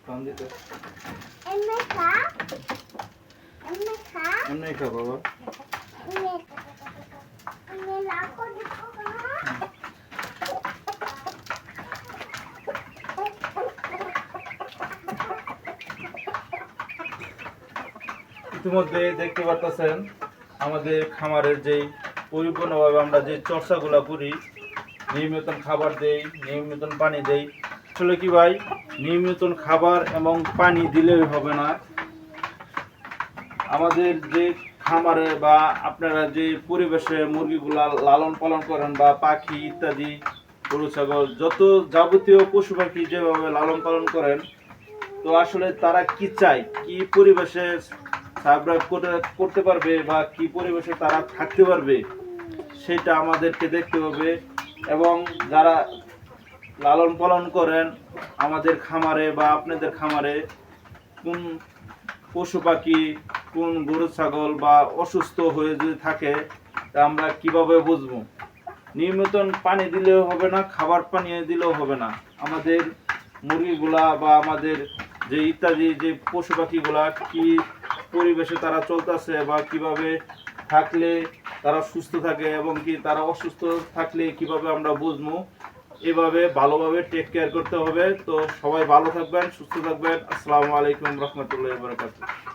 কান দিতে এমনি খা এমনি খা বাবা। এমনি লাখো দেখো না ইতিমধ্যে দেখতে পাচ্ছেন আমাদের খামারের যেই পরিপূর্ণভাবে আমরা যে চর্চাগুলো করি, নিয়মিত খাবার দেই, নিয়মিত পানি দেই। আসলে কি ভাই, নিয়মিত খাবার এবং পানি দিলেই হবে না। আমাদের যে খামারে বা আপনারা যে পরিবেশে মুরগিগুলা লালন পালন করেন বা পাখি ইত্যাদি গরু ছাগল যত যাবতীয় পশু পাখি যেভাবে লালন পালন করেন, তো আসলে তারা কি চায়, কি পরিবেশে সার্ভাইভ করতে পারবে বা কি পরিবেশে তারা থাকতে পারবে, সেটা আমাদেরকে দেখতে হবে। এবং যারা লালন পালন করেন আমাদের খামারে বা আপনাদের খামারে কোন পশু পাখি, কোন গরু ছাগল বা অসুস্থ হয়ে যদি থাকে, তা আমরা কিভাবে বুঝবো? নিয়মিত পানি দিলেও হবে না, খাবার পানি দিলেও হবে না। আমাদের মুরগিগুলা বা আমাদের যে ইত্যাদি যে পশু পাখিগুলা কি পরিবেশে তারা চলতেছে বা কিভাবে থাকলে তারা সুস্থ থাকে এবং কি তারা অসুস্থ থাকলে কিভাবে আমরা বুঝবো, এভাবে ভালোভাবে টেক কেয়ার করতে হবে। তো সবাই ভালো থাকবেন, সুস্থ থাকবেন। আসসালামু আলাইকুম রহমতুল্লাহি ওয়া বারাকাতুহু।